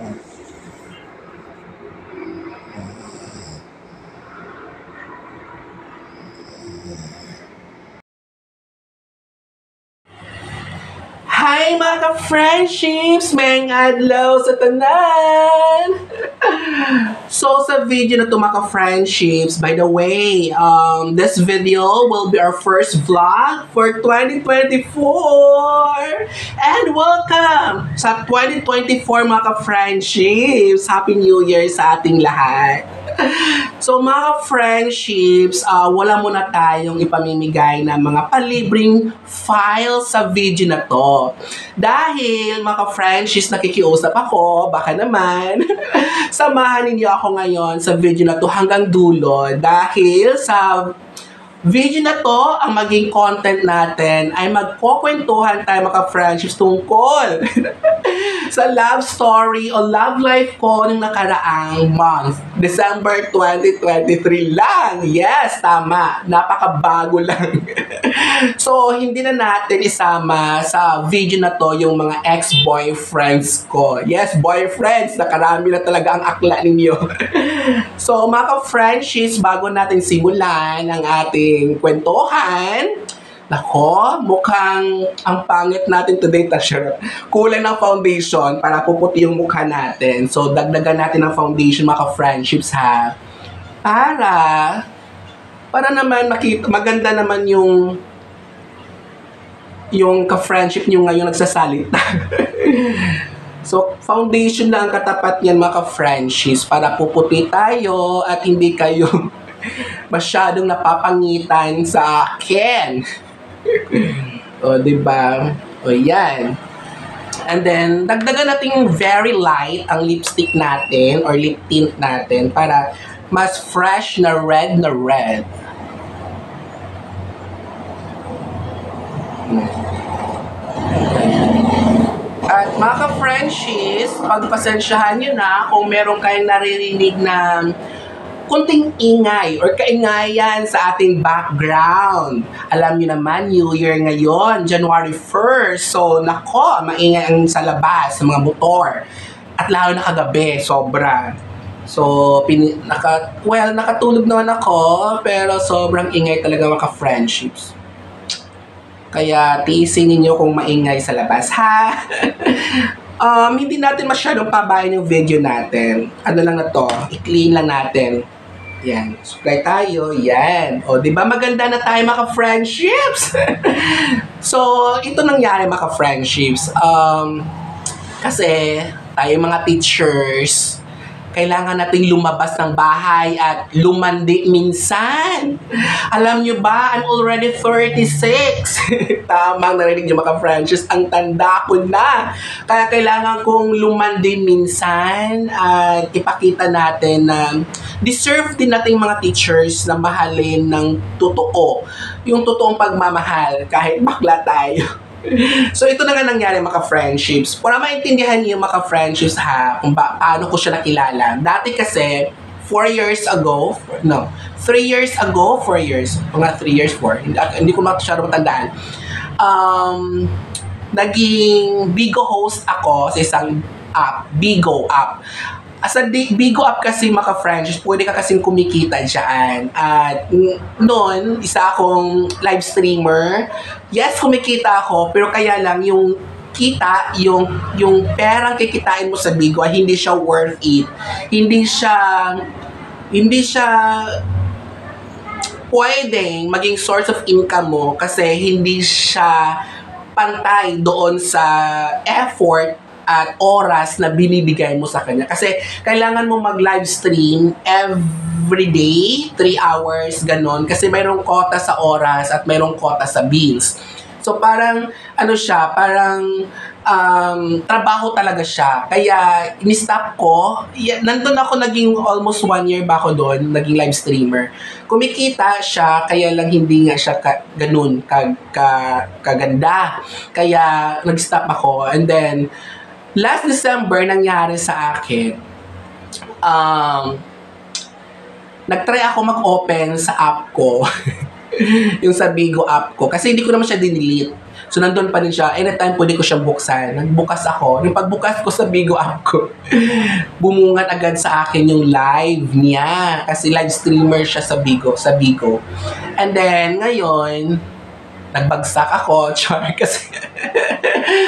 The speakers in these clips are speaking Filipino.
Hi mga ka-friendships! Mayang adlaw sa tanan! So sa video na to mga ka-friendships, by the way, this video will be our first vlog for 2024! And welcome sa 2024 mga ka-friendships! Happy New Year sa ating lahat! So mga friendships, wala muna tayong ipamimigay na mga palibreng files sa video na to. Dahil mga friendships, nakikiusap ako, baka naman, samahan ninyo ako ngayon sa video na to hanggang dulo. Dahil sa video na to, ang maging content natin ay magkukwentuhan tayo mga friendships tungkol sa love story o love life ko nung nakaraang month. December 2023 lang. Yes, tama. Napakabago lang. So, hindi na natin isama sa video na to yung mga ex-boyfriends ko. Yes, boyfriends. Nakarami na talaga ang akla ninyo. So, mga friendships, bago natin simulan ang ating kwentuhan, nako, mukhang ang pangit natin today, Tasha. Kulang ng foundation para puputi yung mukha natin. So, dagdagan natin ng foundation, mga friendships, ha? Para naman makita, maganda naman yung ka-friendship nyo ngayon nagsasalita. So, foundation lang ang katapat niyan mga ka-friendships para puputi tayo at hindi kayo masyadong napapangitan sa akin. O, diba? O, yan. And then, dagdagan natin yung very light ang lipstick natin or lip tint natin para mas fresh na red na red. At mga ka-friendships, pagpasensyahan nyo na kung meron kayong naririnig na kunting ingay or kaingayan sa ating background. Alam nyo naman, New Year ngayon, January 1st. So, nako, maingay ang sa labas, sa mga motor. At lalo na kagabi, sobra. So, nakatulog naman ako, pero sobrang ingay talaga mga ka-friendships. Kaya tiisin ninyo kung maingay sa labas, ha? Hindi natin masyadong pabayan yung video natin. Ano lang na to, i-clean lang natin. Yan, supply tayo, yan. O, di ba maganda na tayo mga friendships? So, ito nangyari mga friendships. Kasi tayo mga teachers, kailangan nating lumabas ng bahay at lumandi minsan. Alam nyo ba, I'm already 36. Tamang narinig nyo mga friendships, ang tanda ko na. Kaya kailangan kong lumandi minsan at ipakita natin na deserve din nating mga teachers na mahalin ng totoo. Yung totoong pagmamahal kahit bakla tayo. So, ito na nga nangyari mga friendships. Para maintindihan niyo mga friendships ha, kung paano ko siya nakilala. Dati kasi, 4 years ago, 4 years, mga 3 years, 4, hindi ko masyado matandaan. Naging Bigo host ako sa isang app, Bigo app. Sa Bigo app kasi mga friendships, pwede ka kasing kumikita dyan. At noon, isa akong live streamer. Yes, kumikita ako, pero kaya lang yung kita, yung perang kikitain mo sa Bigo ay hindi siya worth it. Hindi siya pwedeng maging source of income mo kasi hindi siya pantay doon sa effort at oras na binibigay mo sa kanya. Kasi kailangan mo mag-live stream every day, 3 hours, ganon. Kasi mayroong quota sa oras at mayroong quota sa bills. So parang, trabaho talaga siya. Kaya, in-stop ko. Nandun ako naging almost 1 year ba ako doon, naging live streamer. Kumikita siya, kaya lang hindi nga siya ganun, kaganda. Kaya, nag-stop ako. And then, last December, nangyari sa akin, nag-try ako mag-open sa app ko. Yung sa Bigo app ko. Kasi hindi ko naman siya dinelete. So, nandun pa rin siya. Anytime pwede ko siyang buksan. Nagbukas ako. Yung pagbukas ko sa Bigo app ko, bumungan agad sa akin yung live niya. Kasi live streamer siya sa Bigo. And then, ngayon, nagbagsak ako, char, kasi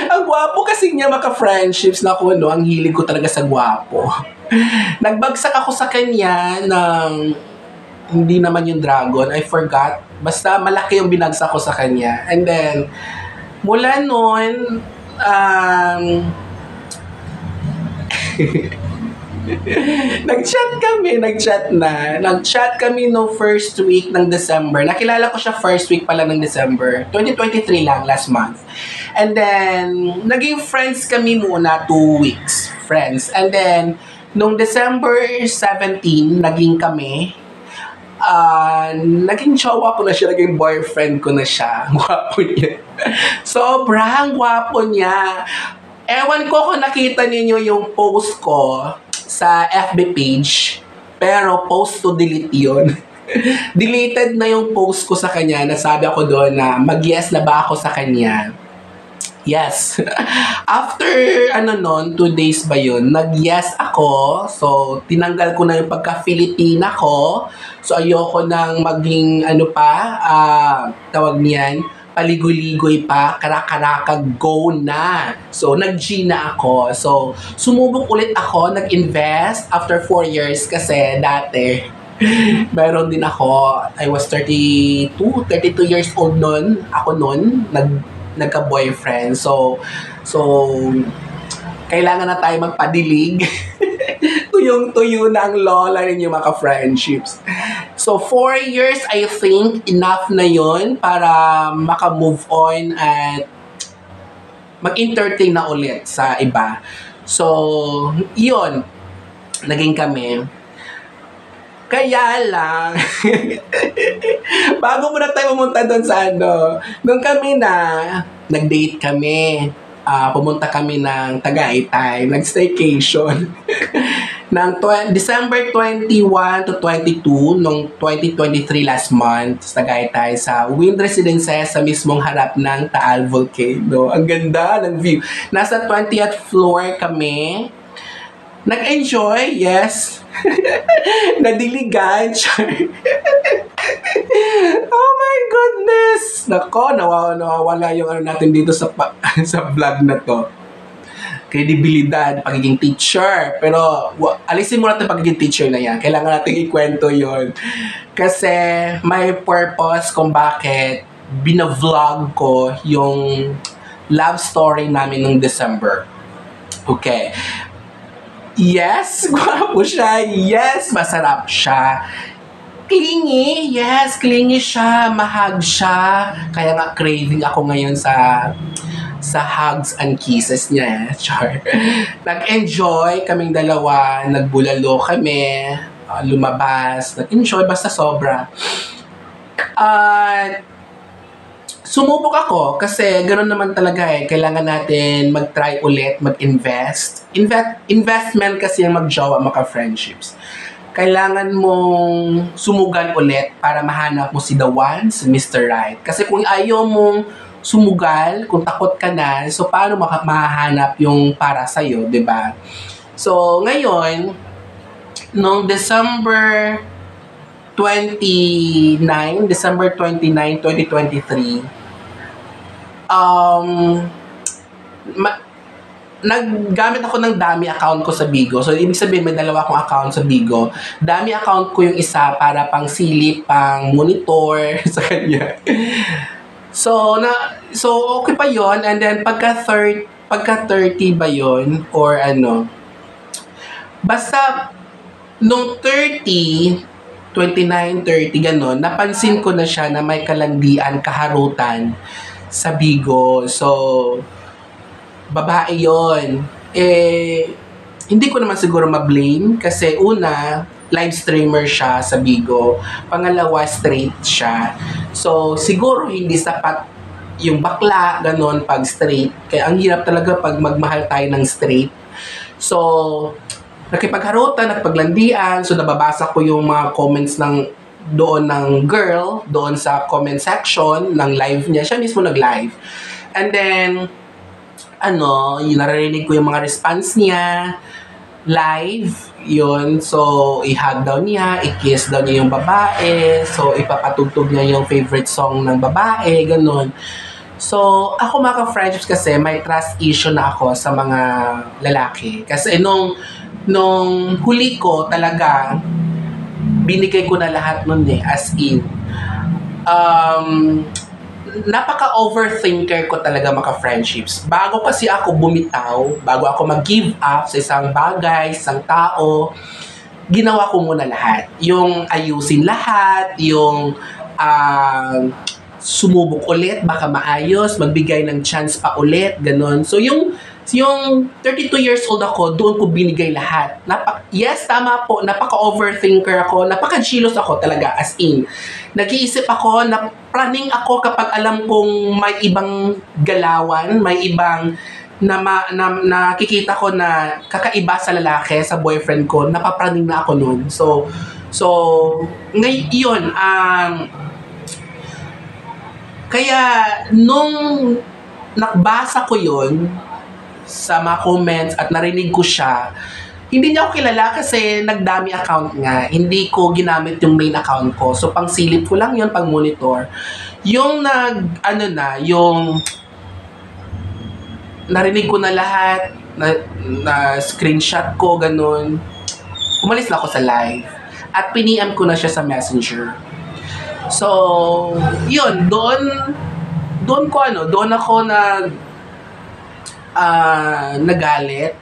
ang gwapo kasi niya, maka-friendships na ako, no? Ang hilig ko talaga sa gwapo. Nagbagsak ako sa kanya ng hindi naman yung dragon, I forgot. Basta malaki yung binagsak ko sa kanya. And then, mula noon, Nag-chat kami no first week ng December. Nakilala ko siya first week pala ng December. 2023 lang, last month. And then, naging friends kami muna 2 weeks. Friends. And then, nung December 17, naging kami. Naging jowa ko na siya, naging boyfriend ko na siya. Gwapo niya. Sobrang gwapo niya. Ewan ko kung nakita ninyo yung post ko sa FB page, pero post to delete yun. Deleted na yung post ko sa kanya, nasabi ako doon na mag-yes na ba ako sa kanya. Yes. After, 2 days ba yun, nag-yes ako. So, tinanggal ko na yung pagka-Filipina ko. So, ayoko nang maging, tawag niyan, paligoy-ligoy pa, karaka-raka, go na. So, nag-G na ako. So, sumubok ulit ako, nag-invest after 4 years kasi dati, meron din ako, I was 32 years old noon. Ako noon, nagka-boyfriend. So, kailangan na tayo magpadilig. Tuyong-tuyo na ang lola ninyo mga friendships. So, 4 years, I think, enough na yon para maka-move on at mag-entertain na ulit sa iba. So, yun. Naging kami. Kaya lang, bago muna tayo pumunta doon sa nung kami nag-date kami, pumunta kami ng Tagaytay, nag-staycation, ng December 21 to 22, nung 2023 last month, sa Tagaytay, sa Wind Residences, sa mismong harap ng Taal Volcano. Ang ganda ng view. Nasa 20th floor kami, nag-enjoy, yes. Nadiligan. Oh my goodness! Nako, nawawala yung natin dito sa sa vlog na to. Kredibilidad, pagiging teacher. Pero, alisin mo natin pagiging teacher na yan. Kailangan natin ikwento yon. Kasi, may purpose kung bakit binavlog ko yung love story namin nung December. Okay. Yes, gwapo siya. Yes, masarap siya. Clingy. Yes, clingy siya. Mahag siya. Kaya nga craving ako ngayon sa hugs and kisses niya. Char. Nag-enjoy kaming dalawa. Nagbulalo kami. Lumabas. Nag-enjoy. Basta sobra. Sumubok ako kasi ganoon naman talaga eh. Kailangan natin mag-try ulit, mag-invest. Investment kasi yung mag-jowa, maka-friendships. Kailangan mong sumugal ulit para mahanap mo si the one, si Mr. Right. Kasi kung ayaw mong sumugal, kung takot ka na, so paano mahahanap yung para sa'yo, di ba? So, ngayon, noong December 29, 2023, naggamit ako ng dummy account ko sa Bigo. So, ibig sabihin, may dalawa akong account sa Bigo. Dummy account ko yung isa para pang silip, pang monitor sa kanya. So, okay pa yon. And then, pagka 30 ba yon or basta, nung 30, 29, 30, gano'n, napansin ko na siya na may kalandian, kaharutan sa Bigo. So, babae yon. Hindi ko naman siguro ma-blame kasi una, live streamer siya sa Bigo. Pangalawa, straight siya. So, siguro hindi sapat yung bakla, gano'n, pag straight. Kaya ang hirap talaga pag magmahal tayo ng straight. So, nakipagharutan, nakipaglandian. So, nababasa ko yung mga comments doon ng girl, doon sa comment section ng live niya. Siya mismo nag-live. And then, yung naririnig ko yung mga response niya, live, yun. So, i-hug daw niya, i-kiss daw niya yung babae, so, ipapatugtog niya yung favorite song ng babae, ganun. So, ako mga ka-friendships kasi, may trust issue na ako sa mga lalaki. Kasi nung huli ko talaga, binigay ko na lahat nun as in. Napaka-overthinker ko talaga mga friendships. Bago kasi ako bumitaw, bago ako mag-give up sa isang bagay, sa isang tao, ginawa ko muna lahat. Yung ayusin lahat, yung sumubok ulit, baka maayos, magbigay ng chance pa ulit, ganun. So yung 32 years old ako, doon ko binigay lahat. Yes, tama po, napaka-overthinker ako, napaka-jealous ako talaga, as in. Nag-iisip ako, planning ako kapag alam kong may ibang galawan, may ibang nakikita ko na kakaiba sa lalaki, sa boyfriend ko, napapraning na ako noon. So ngayon, kaya nung nakbasa ko yon sa mga comments at narinig ko siya, hindi niya ako kilala kasi nagdami account nga. Hindi ko ginamit yung main account ko. So, pang silip ko lang yun, pang monitor. Yung yung narinig ko na lahat, na screenshot ko, ganun. Umalis na ako sa live. At piniam ko na siya sa messenger. So, yun, doon ako nagalit.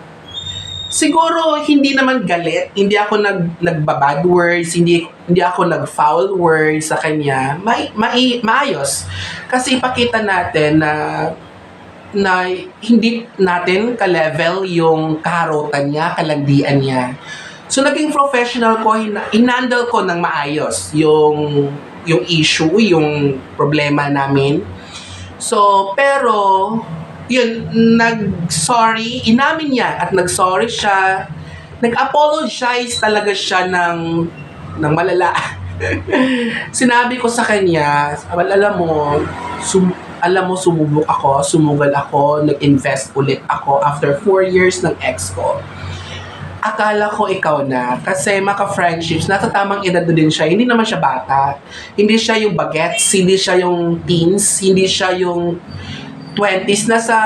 Siguro hindi naman galit, hindi ako nagbabad words, hindi ako nag-foul words sa kanya. Maayos. Kasi ipakita natin na hindi natin ka-level yung kaharutan niya, kalandian niya. So naging professional ko, hinandle ko ng maayos yung issue, yung problema namin. So, pero yun, nag-sorry, inamin niya at nag-sorry siya. Nag-apologize talaga siya ng malala. Sinabi ko sa kanya, alam mo, sumubok ako, sumugal ako, nag-invest ulit ako after 4 years ng ex ko. Akala ko ikaw na, kasi maka-friendships, nasa tamang edad na din siya, hindi naman siya bata, hindi siya yung bagets, hindi siya yung teens, hindi siya yung 20s, nasa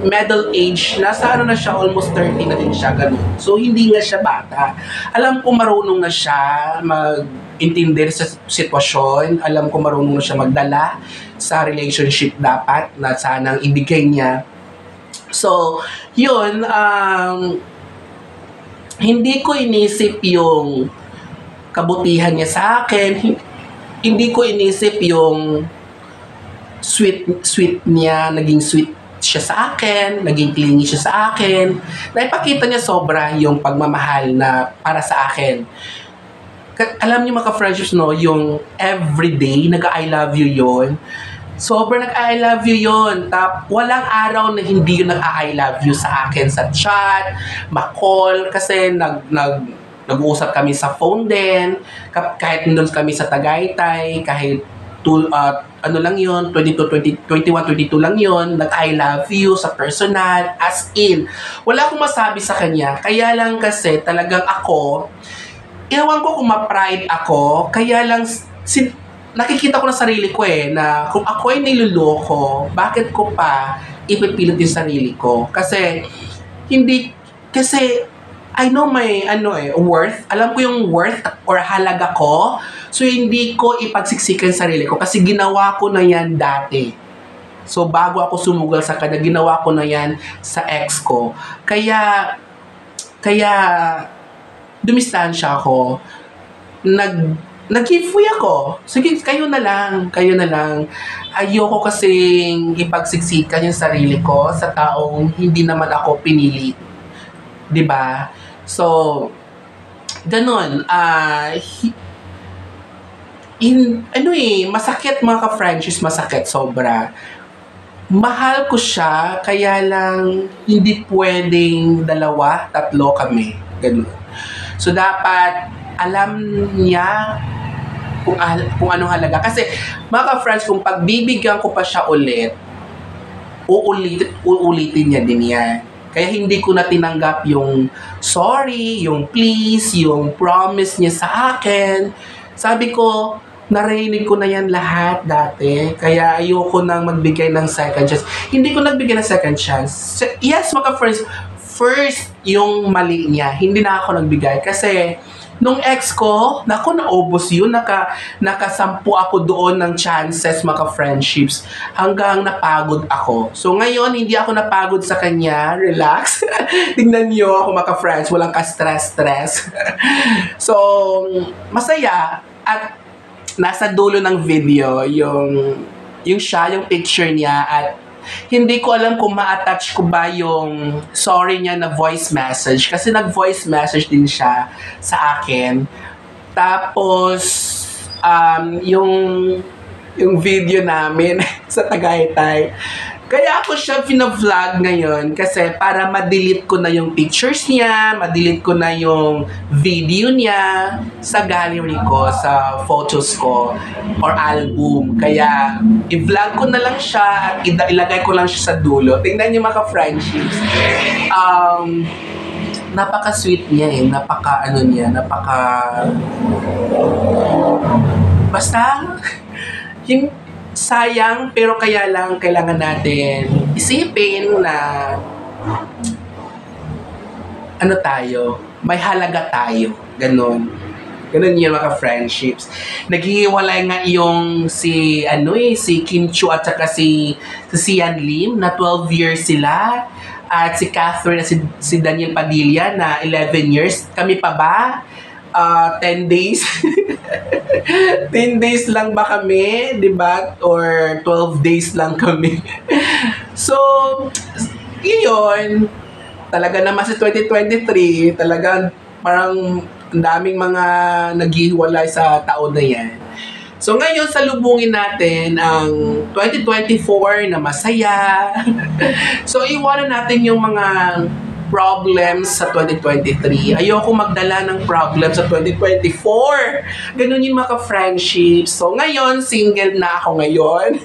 middle age, nasa na siya, almost 30 na din siya, ganun. So, hindi nga siya bata. Alam ko marunong na siya mag-intindi sa sitwasyon, alam ko marunong na siya magdala sa relationship dapat na sanang ibigay niya. So, yun, hindi ko inisip yung kabutihan niya sa akin, hindi ko inisip yung sweet niya, naging sweet siya sa akin, naging clingy siya sa akin. Naipakita niya sobra yung pagmamahal na para sa akin. Alam niyo mga friendships, no, yung everyday nag-I love you yon. Sobrang nag-I love you yon. Walang araw na hindi yung nag-I love you sa akin sa chat, ma-call, kasi nag-uusap kami sa phone din, kahit nandun kami sa Tagaytay, kahit lang yun, 21, 22 lang yun, nag-I love you sa personal, as in. Wala akong masabi sa kanya, kaya lang kasi talagang ako, ewan ko kung ma-pride ako, kaya lang nakikita ko na sarili ko na kung ako ay niluloko, bakit ko pa ipipilit yung sarili ko? Kasi I know my worth. Alam ko yung worth or halaga ko. So, hindi ko ipagsiksikan sarili ko kasi ginawa ko na yan dati. So, bago ako sumugal sa kanya, ginawa ko na yan sa ex ko. Kaya dumistansya ako. Nag-giveaway ako. Sige, kayo na lang. Ayoko kasing ipagsiksikan yung sarili ko sa taong hindi naman ako pinili. 'Di ba? So, ganun. Masakit mga ka-friendships, masakit sobra. Mahal ko siya, kaya lang hindi pwedeng 2, 3 kami. Ganun. So, dapat alam niya kung anong halaga. Kasi, mga ka-friends, kung pagbibigyan ko pa siya ulit, uulitin niya din yan. Kaya hindi ko na tinanggap yung sorry, yung please, yung promise niya sa akin. Sabi ko, narinig ko na yan lahat dati. Kaya ayoko nang magbigay ng second chance. Hindi ko nagbigay ng second chance. Yes, mga friends, first yung mali niya. Hindi na ako nagbigay. Kasi nung ex ko, naku, naubos yun. Nakasampu ako doon ng chances, mga friendships, hanggang napagod ako. So ngayon, hindi ako napagod sa kanya. Relax. Tingnan niyo ako, mga friends. Walang ka-stress-stress. So, masaya. At nasa dulo ng video, yung siya, yung picture niya. At hindi ko alam kung ma-attach ko ba yung sorry niya na voice message. Kasi nag-voice message din siya sa akin. Tapos, yung video namin sa Tagaytay. Kaya ako siya pina-vlog ngayon kasi para ma-delete ko na yung pictures niya, ma-delete ko na yung video niya sa gallery ko, sa photos ko, or album. Kaya i-vlog ko na lang siya at ilagay ko lang siya sa dulo. Tingnan niyo mga friendships. Napaka-sweet niya eh. Basta, yung sayang, pero kaya lang kailangan natin isipin na may halaga tayo. Ganon yun mga friendships. Naghihiwalay nga yung si Kim Chu at saka si Sian Lim na 12 years sila. At si Catherine at si Daniel Padilla na 11 years. Kami pa ba? 10 days. 10 days lang ba kami, di ba? Or 12 days lang kami. So, yun. Talaga naman sa 2023, talagang parang ang daming mga naghihiwalay sa taon na yan. So ngayon, salubungin natin ang 2024 na masaya. So iwanan natin yung mga problems sa 2023. Ayoko magdala ng problems sa 2024. Ganun yung mga friendships. So ngayon, single na ako ngayon.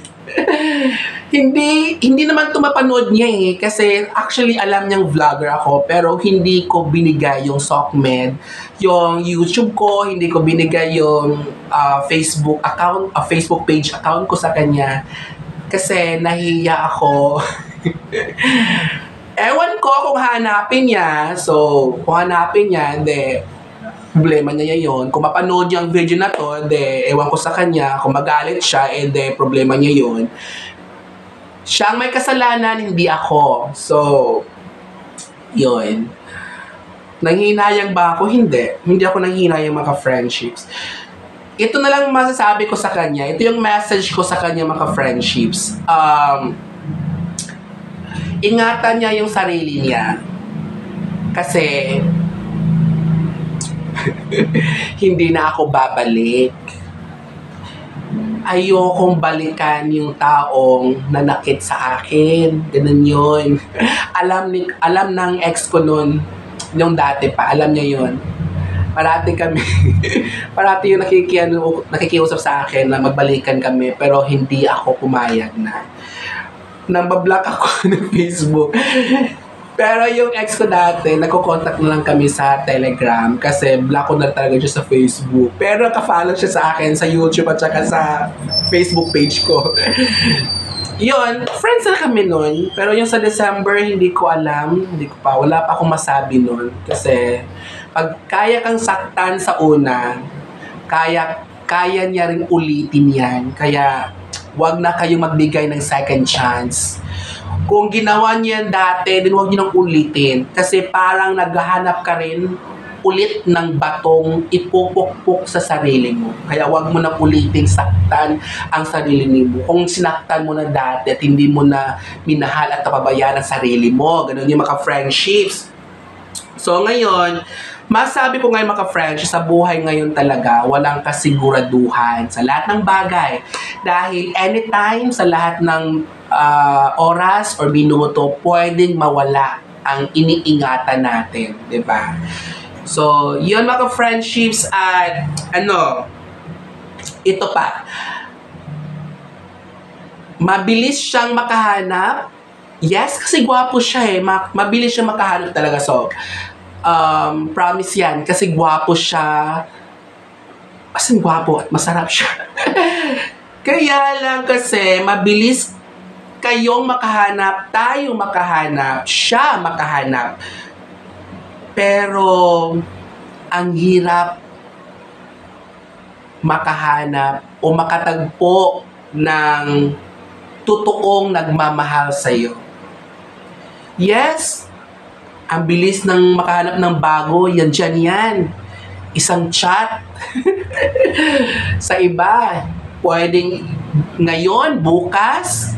Hindi naman tumapanood niya eh. Kasi actually alam niyang vlogger ako. Pero hindi ko binigay yung SOCMED. Yung YouTube ko, hindi ko binigay yung Facebook account, Facebook page account ko sa kanya. Kasi nahiya ako. Ewan ko kung hanapin niya. So, kung hanapin niya, problema niya yun. Kung mapanood niya ang video na to, ewan ko sa kanya. Kung magalit siya, problema niya yun. Siya ang may kasalanan, hindi ako. So, yun. Nanghinayang ba ako? Hindi. Hindi ako nanghinayang mga friendships. Ito na lang masasabi ko sa kanya. Ito yung message ko sa kanya mga friendships. Ingatan niya yung sarili niya. Kasi hindi na ako babalik. Ayokong balikan yung taong nanakit sa akin. Ganun yun. Alam ng ex ko nun, yung dati pa, alam niya yun. Parati yung nakikiusap sa akin na magbalikan kami, pero hindi ako pumayag na. Nambablock ako ng Facebook. Pero yung ex ko dati, nagko-contact na lang kami sa Telegram kasi block ko na talaga siya sa Facebook. Pero naka-follow siya sa akin sa YouTube at saka sa Facebook page ko. Yun, friends na kami nun. Pero yung sa December, hindi ko alam. Wala pa akong masabi nun. Kasi pag kaya kang saktan sa una, kaya niya rin ulitin yan. Kaya wag na kayo magbigay ng second chance. Kung ginawa niya dati, din wag niyo nang ulitin. Kasi parang naghahanap ka rin ulit ng batong ipupukpok sa sarili mo. Kaya wag mo na ulitin saktan ang sarili mo. Kung sinaktan mo na dati at hindi mo na minahal at napabayaan ang sarili mo. Ganun yung mga friendships. So ngayon, masabi ko ngayon mga friends, sa buhay ngayon talaga, walang kasiguraduhan sa lahat ng bagay. Dahil anytime, sa lahat ng oras or minuto, pwedeng mawala ang iniingatan natin. Diba? So, yun mga friendships at ito pa. Mabilis siyang makahanap Yes, kasi gwapo siya eh. Mabilis siya makahanap talaga. So, promise yan. Kasi gwapo siya. As in, gwapo at masarap siya. Kaya lang kasi, mabilis kayong makahanap, tayong makahanap, siya makahanap. Pero, ang hirap makahanap o makatagpo ng totoong nagmamahal sa'yo. Yes, ang bilis ng makahanap ng bago, yan dyan yan. Isang chat sa iba. Pwedeng ngayon, bukas,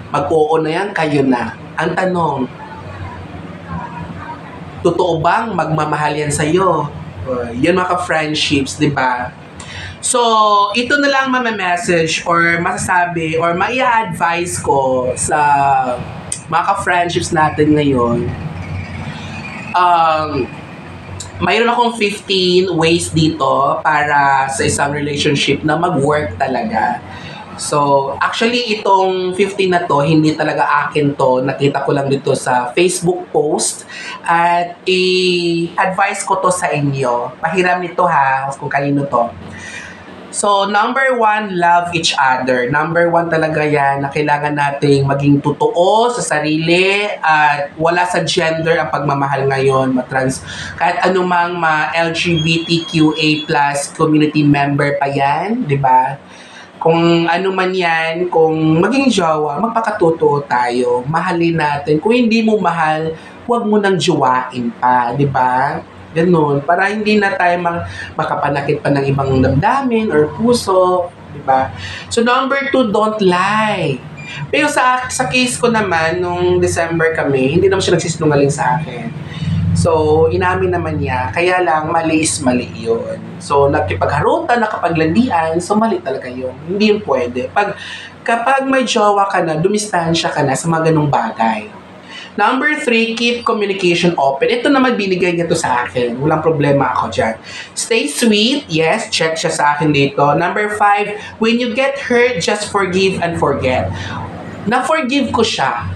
mag-oo na yan, kayo na. Ang tanong, totoo bang magmamahal yan sa'yo? Yan mga friendships, di ba? So, ito na lang message or masasabi or maia-advise ko sa mga ka-friendships natin ngayon. Mayroon akong 15 ways dito para sa isang relationship na mag-work talaga. So, actually, itong 15 na to, hindi talaga akin to. Nakita ko lang dito sa Facebook post. At i-advise ko to sa inyo. Pahiram nito ha, kung kanino to. So, number 1, love each other. Number 1 talaga yan na kailangan nating maging totoo sa sarili at wala sa gender ang pagmamahal ngayon. Kahit anumang LGBTQA+ community member pa yan, di ba? Kung ano man yan, kung maging jowa, magpakatotoo tayo. Mahalin natin. Kung hindi mo mahal, huwag mo nang jowain pa, di ba? Ganun, para hindi na tayo makapanakit pa ng ibang damdamin or puso, di ba? So, number 2, don't lie. Pero sa case ko naman, nung December kami, hindi naman siya nagsisinungaling sa akin. So, inamin naman niya, kaya lang, mali is mali yun. So, nakipagharutan, nakapaglandian, so mali talaga yun. Hindi yun pwede. Kapag may jowa ka na, dumistansya ka na sa mga ganung bagay. Number 3, keep communication open. Ito naman binigay niya to sa akin. Walang problema ako dyan. Stay sweet. Yes, check siya sa akin dito. Number 5, when you get hurt, just forgive and forget. Na-forgive ko siya.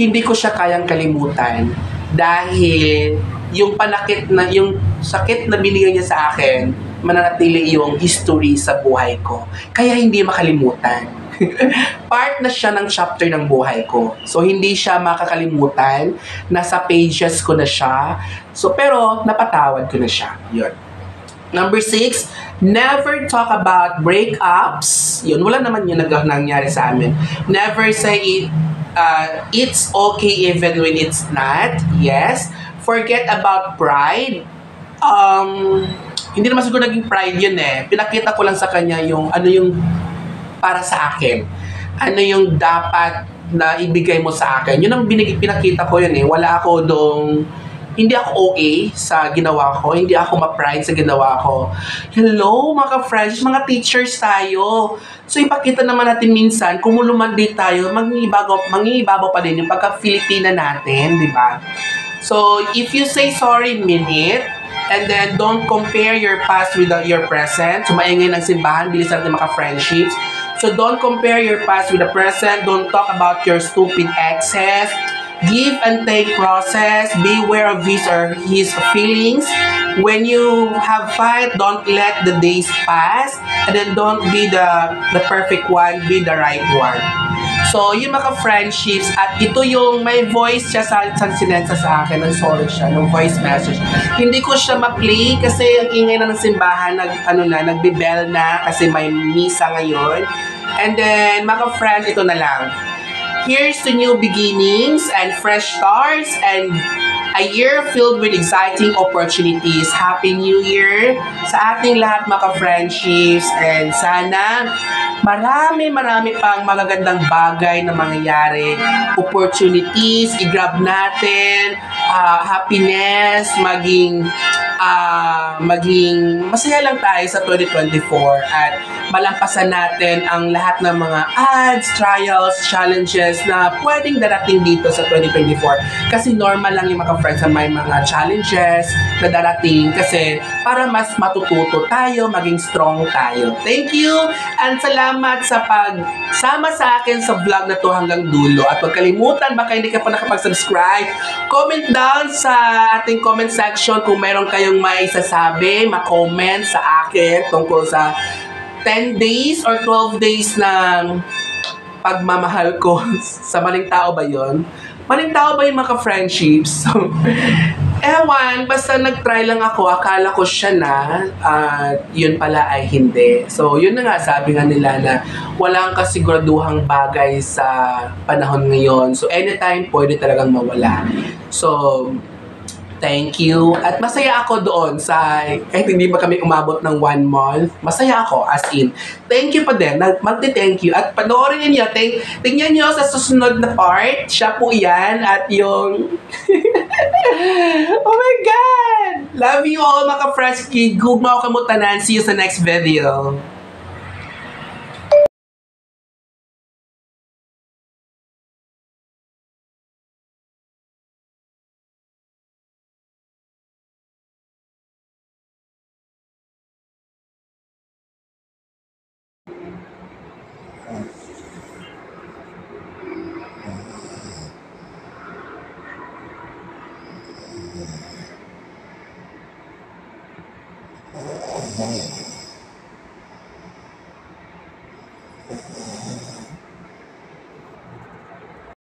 Hindi ko siya kayang kalimutan. Dahil yung sakit na binigay niya sa akin, mananatili yung history sa buhay ko. Kaya hindi makalimutan. Part na siya ng chapter ng buhay ko. So, hindi siya makakalimutan. Nasa pages ko na siya. So, pero, napatawad ko na siya. Yun. Number 6, never talk about breakups. Yun, wala naman yun nangyari sa amin. Never say it's okay even when it's not. Yes. Forget about pride. Hindi naman siguro naging pride yun eh. Pinakita ko lang sa kanya yung ano yung para sa akin. Ano yung dapat na ibigay mo sa akin. Yun ang pinakita ko yun eh. Wala ako hindi ako okay sa ginawa ko. Hindi ako ma-pride sa ginawa ko. Hello, mga friends, mga teachers tayo. So, ipakita naman natin minsan, kung lumandi tayo, mangingibabaw pa din yung pagka-Filipina natin, di ba? So, if you say sorry, mean it. And then, don't compare your past with your present. So, maingay ng simbahan, bilis natin maka-friendships. So, don't compare your past with the present. Don't talk about your stupid exes. Give and take process. Beware of his or his feelings. When you have fight, don't let the days pass. And then, don't be the perfect one. Be the right one. So, yung mga friendships, at ito yung may voice siya sa sinensa sa akin, ng sorry siya, ng voice message. Hindi ko siya ma-play kasi ang ingay na ng simbahan, nagbe-bell na kasi may misa ngayon. And then, mga friends, ito na lang. Here's to new beginnings and fresh starts and a year filled with exciting opportunities. Happy New Year sa ating lahat mga friendships, and sana marami pang magagandang bagay na mangyayari. Opportunities, i-grab natin, happiness, maging maging masaya lang tayo sa 2024 at malampasan natin ang lahat ng mga ads, trials, challenges na pwedeng darating dito sa 2024. Kasi normal lang yung mga friends na may mga challenges na darating kasi para mas matututo tayo, maging strong tayo. Thank you and salamat sa pagsama sa akin sa vlog na to hanggang dulo. At huwag kalimutan, baka hindi ka pa nakapag-subscribe, comment down sa ating comment section kung meron kayong may sasabi, ma-comment sa akin tungkol sa 10 days or 12 days ng pagmamahal ko. Sa maling tao ba yon? Maling tao ba yung mga friendships? Ewan, basta nag-try lang ako, akala ko siya na, yun pala ay hindi. So, yun na nga, sabi nga nila na walang kasiguraduhang bagay sa panahon ngayon. So, anytime, pwede talagang mawala. So, thank you. At masaya ako doon sa, kahit hindi ba kami umabot ng 1 month, masaya ako, as in. Thank you pa din, magti-thank you. At panoorin niyo, tingnan niyo sa susunod na part, siya po yan, at yung... Oh my God! Love you all, mga ka-fresh kid. Gugmaw kamutanan. See you sa next video. Right.